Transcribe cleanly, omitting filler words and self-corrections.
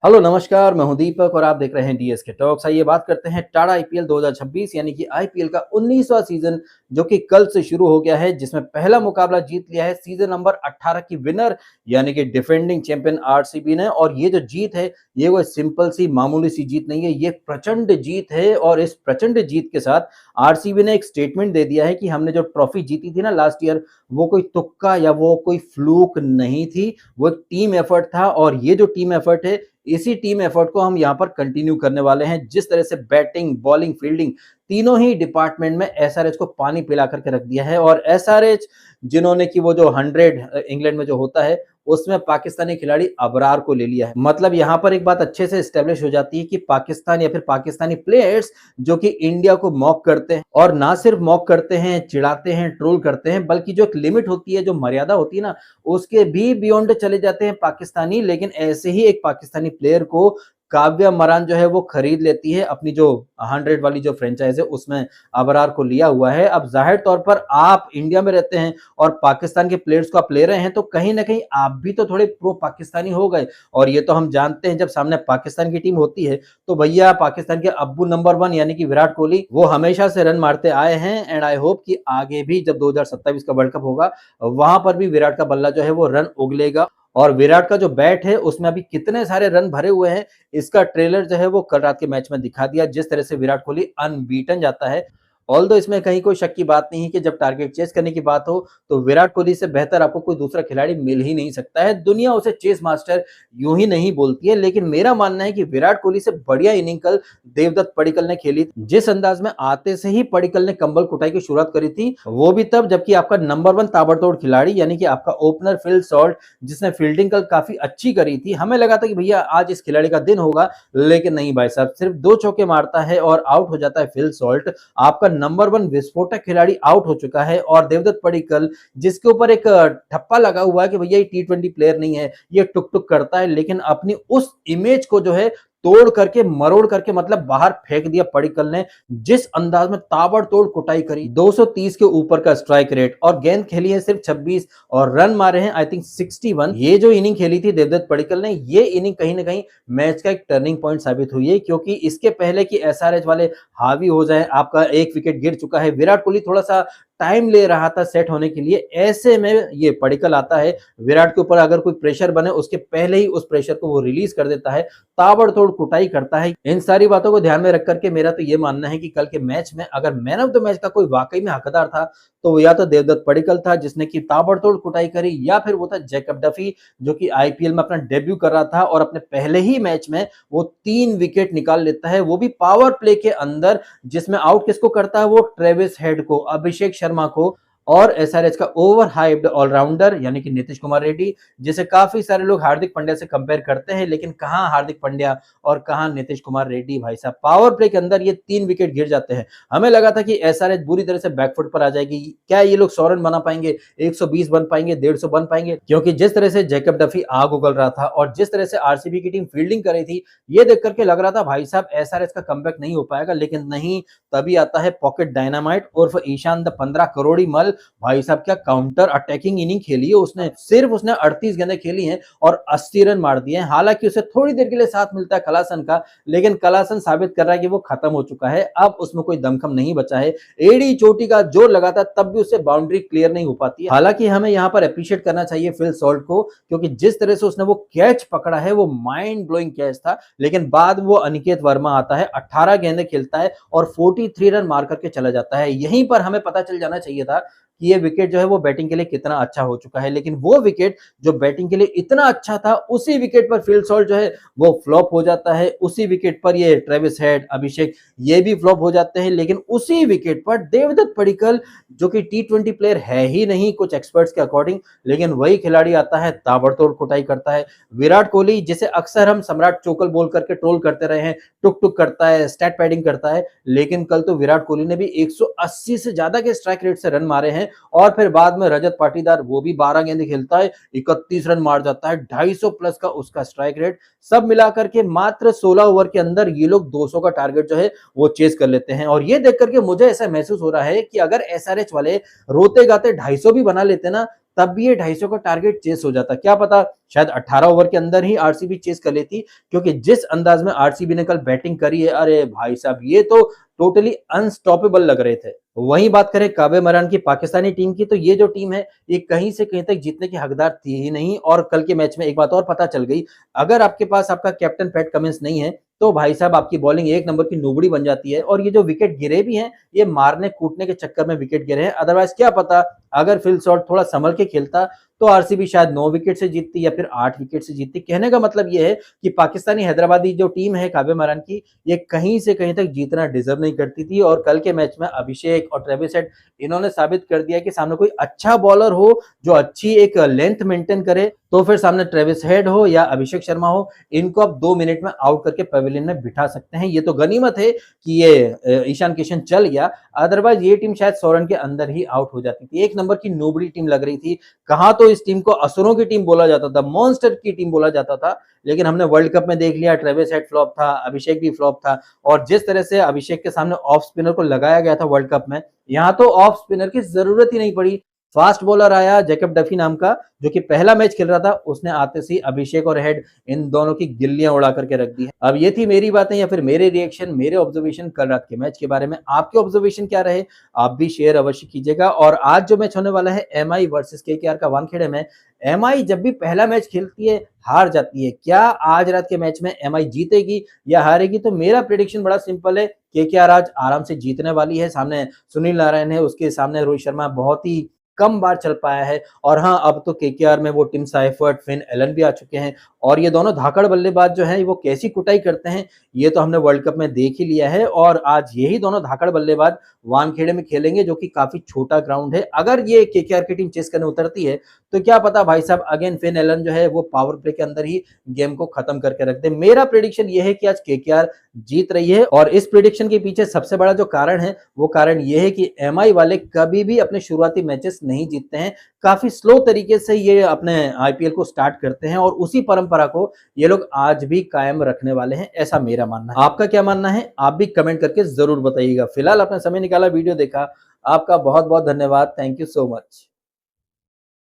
Hello नमस्कार, मैं हूं दीपक और आप देख रहे हैं डीएस के टॉक्स। आइए बात करते हैं टाटा आईपीएल 2026 यानी कि आईपीएल का 19वां सीजन जो कि कल से शुरू हो गया है, जिसमें पहला मुकाबला जीत लिया है सीजन नंबर 18 की विनर यानी कि डिफेंडिंग चैंपियन आरसीबी ने। और ये जो जीत है ये कोई सिंपल सी मामूली सी जीत नहीं है, ये प्रचंड जीत है। और इस प्रचंड जीत के साथ आरसीबी ने एक स्टेटमेंट दे दिया है कि हमने जो ट्रॉफी जीती थी ना लास्ट ईयर, वो कोई तुक्का या वो कोई फ्लूक नहीं थी, वो एक टीम एफर्ट था। और ये जो टीम एफर्ट है, इसी टीम एफर्ट को हम यहाँ पर कंटिन्यू करने वाले हैं। जिस तरह से बैटिंग, बॉलिंग, फील्डिंग तीनों ही डिपार्टमेंट में एसआरएच को पानी पिला करके रख दिया है। और एसआरएच जिन्होंने कि वो जो 100 इंग्लैंड में जो होता है उसमें पाकिस्तानी खिलाड़ी अबरार को ले लिया है। मतलब यहाँ पर एक बात अच्छे से एस्टेब्लिश हो जाती है कि पाकिस्तान या फिर पाकिस्तानी प्लेयर्स जो कि इंडिया को मॉक करते हैं, और ना सिर्फ मॉक करते हैं, चिढ़ाते हैं, ट्रोल करते हैं, बल्कि जो एक लिमिट होती है, जो मर्यादा होती है ना, उसके भी बियॉन्ड चले जाते हैं पाकिस्तानी। लेकिन ऐसे ही एक पाकिस्तानी प्लेयर को काव्या मरान जो है वो खरीद लेती है, अपनी जो 100 वाली जो फ्रेंचाइज है उसमें अबरार को लिया हुआ है। अब जाहिर तौर पर आप इंडिया में रहते हैं और पाकिस्तान के प्लेयर्स को आप ले रहे हैं, तो कहीं ना कहीं आप भी तो थोड़े प्रो पाकिस्तानी हो गए। और ये तो हम जानते हैं, जब सामने पाकिस्तान की टीम होती है तो भैया पाकिस्तान के अब्बू नंबर 1 यानी कि विराट कोहली वो हमेशा से रन मारते आए हैं। एंड आई होप कि आगे भी जब 2027 का वर्ल्ड कप होगा वहां पर भी विराट का बल्ला जो है वो रन उगलेगा। और विराट का जो बैट है उसमें अभी कितने सारे रन भरे हुए हैं, इसका ट्रेलर जो है वो कल रात के मैच में दिखा दिया। जिस तरह से विराट कोहली अनबीटन जाता है, ऑल्दो इसमें कहीं कोई शक की बात नहीं है कि जब टारगेट चेस करने की बात हो तो विराट कोहली से बेहतर आपको कोई दूसरा खिलाड़ी मिल ही नहीं सकता है। दुनिया उसे चेस मास्टर यूं ही नहीं बोलती है, लेकिन मेरा मानना है कि विराट कोहली से बढ़िया इनिंग कल देवदत्त पडिक्कल ने खेली। जिस अंदाज में आते से ही पडिक्कल ने कंबल कुटाई की शुरुआत करी थी, वो भी तब जबकि आपका नंबर 1 ताबड़तोड़ खिलाड़ी यानी कि आपका ओपनर फिल सॉल्ट, जिसने फील्डिंग कल काफी अच्छी करी थी, हमें लगा था कि भैया आज इस खिलाड़ी का दिन होगा। लेकिन नहीं भाई साहब, सिर्फ 2 चौके मारता है और आउट हो जाता है फिल सॉल्ट। आपका नंबर 1 विस्फोटक खिलाड़ी आउट हो चुका है। और देवदत्त पडिक्कल जिसके ऊपर एक ठप्पा लगा हुआ है कि भैया ये टी20 प्लेयर नहीं है, ये टुक टुक करता है, लेकिन अपनी उस इमेज को जो है तोड़ करके, मरोड़ करके, मतलब बाहर फेंक दिया पडिक्कल ने। जिस अंदाज में ताबड़तोड़ कुटाई करी, 230 के ऊपर का स्ट्राइक रेट, और गेंद खेली है सिर्फ 26 और रन मारे हैं आई थिंक 61। ये जो इनिंग खेली थी देवदत्त पडिक्कल ने, ये इनिंग कहीं ना कहीं मैच का एक टर्निंग पॉइंट साबित हुई है। क्योंकि इसके पहले कि एसआरएच वाले हावी हो जाए, आपका एक विकेट गिर चुका है, विराट कोहली थोड़ा सा टाइम ले रहा था सेट होने के लिए। ऐसे में ये पडिक्कल आता है, विराट के ऊपर अगर कोई प्रेशर बने उसके पहले ही उस प्रेशर को वो रिलीज कर देता है, ताबड़तोड़ कुटाई करता है। इन सारी बातों को ध्यान में रख करके मेरा तो ये मानना है कि कल के मैच में अगर मैन ऑफ द मैच का कोई वाकई में हकदार था तो वो या तो देवदत्त पडिक्कल था जिसने की ताबड़तोड़ कुटाई करी, या फिर वो था जैकब डफी जो कि आईपीएल में अपना डेब्यू कर रहा था और अपने पहले ही मैच में वो 3 विकेट निकाल लेता है, वो भी पावर प्ले के अंदर, जिसमें आउट किसको करता है, वो ट्रेविस हेड को, अभिषेक शर्मा को, और एसआरएच का ओवर हाइप्ड ऑलराउंडर यानी कि नीतीश कुमार रेड्डी, जिसे काफी सारे लोग हार्दिक पांड्या से कंपेयर करते हैं। लेकिन कहां हार्दिक पांड्या और कहां नीतीश कुमार रेड्डी भाई साहब, पावर प्ले के अंदर ये 3 विकेट गिर जाते हैं। हमें लगा था कि एसआरएच बुरी तरह से बैकफुट पर आ जाएगी, क्या ये लोग 100 रन बना पाएंगे, 120 बन पाएंगे, 150 बन पाएंगे, क्योंकि जिस तरह से जैकब डफी आग उगल रहा था और जिस तरह से आरसीबी की टीम फील्डिंग कर रही थी, ये देख करके लग रहा था भाई साहब एसआरएच का कमबैक नहीं हो पाएगा। लेकिन नहीं, तभी आता है पॉकेट डायनामाइट उर्फ ईशान द 15 करोड़ी मल। भाई साहब क्या काउंटर अटैकिंग इनिंग खेली है उसने, सिर्फ उसने 38 गेंदें खेली हैं और 80 रन मार दिए हैं। हालांकि उसे थोड़ी देर के लिए साथ मिलता है कलासन का, लेकिन कलासन साबित कर रहा है कि वो खत्म हो चुका है, अब उसमें कोई दमखम नहीं बचा है। एडी चोटी का जोर लगाता तब भी उससे बाउंड्री क्लियर नहीं हो पाती है। हालांकि हमें यहाँ पर अप्रिशिएट करना चाहिए फिल सॉल्ट को, क्योंकि जिस तरह से उसने वो कैच पकड़ा है वो माइंड ब्लोइंग कैच था। लेकिन बाद वो अनिकेत वर्मा आता है, 18 गेंदें खेलता है और 43 रन मार करके चला जाता है। यहीं पर हमें पता चल जाना चाहिए था कि ये विकेट जो है वो बैटिंग के लिए कितना अच्छा हो चुका है। लेकिन वो विकेट जो बैटिंग के लिए इतना अच्छा था, उसी विकेट पर फिल सॉल्ट जो है वो फ्लॉप हो जाता है। उसी विकेट पर ये ट्रेविस हेड, अभिषेक, ये भी फ्लॉप हो जाते हैं। लेकिन उसी विकेट पर देवदत्त पडिक्कल जो कि टी20 प्लेयर है ही नहीं कुछ एक्सपर्ट्स के अकॉर्डिंग, लेकिन वही खिलाड़ी आता है, ताबड़तोड़ कुटाई करता है। विराट कोहली जिसे अक्सर हम सम्राट चोकल बोल करके ट्रोल करते रहे हैं, टुक टुक करता है, स्टैट पैडिंग करता है, लेकिन कल तो विराट कोहली ने भी 180 से ज्यादा के स्ट्राइक रेट से रन मारे हैं। और फिर बाद में रजत पाटीदार, वो भी 12 गेंदें खेलता है, 31 रन मार जाता है, 250 प्लस का उसका स्ट्राइक रेट। सब मिलाकर के मात्र 16 ओवर के अंदर ये लोग 200 का टारगेट जो है वो चेस कर लेते हैं। और ये देख करके मुझे ऐसा महसूस हो रहा है कि अगर एसआरएच वाले रोते गाते 250 भी बना लेते ना, तब भी ये 250 का टारगेट चेस हो जाता। क्या पता शायद 18 ओवर के अंदर ही आरसीबी चेस कर लेती, क्योंकि जिस अंदाज में आरसीबी ने कल बैटिंग करी है, अरे भाई साहब ये तो टोटली अनस्टॉपेबल लग रहे थे। वहीं बात करें कावे मरान की पाकिस्तानी टीम की, तो ये जो टीम है ये कहीं से कहीं तक जीतने की हकदार थी ही नहीं। और कल के मैच में एक बात और पता चल गई, अगर आपके पास आपका कैप्टन पैट कमिंस नहीं है तो भाई साहब आपकी बॉलिंग एक नंबर की नोबड़ी बन जाती है। और ये जो विकेट गिरे भी हैं, ये मारने कूटने के चक्कर में विकेट गिरे हैं। अदरवाइज क्या पता अगर फिल शॉर्ट थोड़ा संभल के खेलता तो आरसीबी शायद 9 विकेट से जीतती या फिर 8 विकेट से जीतती। कहने का मतलब ये है कि पाकिस्तानी हैदराबादी जो टीम है कावे मरान की, ये कहीं से कहीं तक जीतना डिजर्व नहीं करती थी। और कल के मैच में अभिषेक और ट्रेविस हेड इन्होंने साबित कर दिया कि सामने कोई अच्छा बॉलर हो जो अच्छी एक लेंथ मेंटेन करे, तो फिर सामने ट्रेविस हेड हो या अभिषेक शर्मा हो, इनको आप 2 मिनट में आउट करके पवेलियन में बिठा सकते हैं। ये तो गनीमत है कि ये ईशान किशन चल गया, अदरवाइज ये टीम शायद 100 रन के अंदर ही आउट हो जाती थी। एक नंबर की नोबड़ी टीम लग रही थी। कहा तो इस टीम को असुरों की टीम बोला जाता था, मॉन्स्टर की टीम बोला जाता था, लेकिन हमने वर्ल्ड कप में देख लिया ट्रेविस हेड फ्लॉप था, अभिषेक भी फ्लॉप था। और जिस तरह से अभिषेक के सामने ऑफ स्पिनर को लगाया गया था वर्ल्ड कप में, यहाँ तो ऑफ स्पिनर की जरूरत ही नहीं पड़ी। फास्ट बॉलर आया जैकब डफी नाम का, जो कि पहला मैच खेल रहा था, उसने आते से अभिषेक और हेड इन दोनों की गिल्लियां उड़ा करके रख दी है। अब ये थी मेरी बातें या फिर मेरे रिएक्शन, मेरे ऑब्जर्वेशन कल रात के मैच के बारे में। आपके ऑब्जर्वेशन क्या रहे आप भी शेयर अवश्य कीजिएगा। और आज जो मैच होने वाला है एमआई वर्सेस केकेआर का वानखेड़े में, एमआई जब भी पहला मैच खेलती है हार जाती है। क्या आज रात के मैच में एमआई जीतेगी या हारेगी? तो मेरा प्रेडिक्शन बड़ा सिंपल है, केकेआर आज आराम से जीतने वाली है। सामने सुनील नारायण है, उसके सामने रोहित शर्मा बहुत ही कम बार चल पाया है। और हाँ, अब तो केकेआर में वो टिम साइफर्ट, फिन एलन भी आ चुके हैं। और ये दोनों धाकड़ बल्लेबाज जो हैं वो कैसी कुटाई करते हैं ये तो हमने वर्ल्ड कप में देख ही लिया है। और आज यही दोनों धाकड़ बल्लेबाज वानखेड़े में खेलेंगे, जो कि काफी छोटा ग्राउंड है। अगर ये केकेआर की टीम चेस करने उतरती है तो क्या पता भाई साहब अगेन फिन एलन जो है वो पावर प्ले के अंदर ही गेम को खत्म करके रख दे। मेरा प्रेडिक्शन ये है कि आज केकेआर जीत रही है। और इस प्रेडिक्शन के पीछे सबसे बड़ा जो कारण है वो कारण ये है कि एमआई वाले कभी भी अपने शुरुआती मैचेस नहीं जीतते हैं। काफी स्लो तरीके से ये अपने आईपीएल को स्टार्ट करते हैं और उसी परंपरा को ये लोग आज भी कायम रखने वाले हैं, ऐसा मेरा मानना है। आपका क्या मानना है आप भी कमेंट करके जरूर बताइएगा। फिलहाल अपना समय निकाला, वीडियो देखा, आपका बहुत बहुत धन्यवाद। Thank you so much.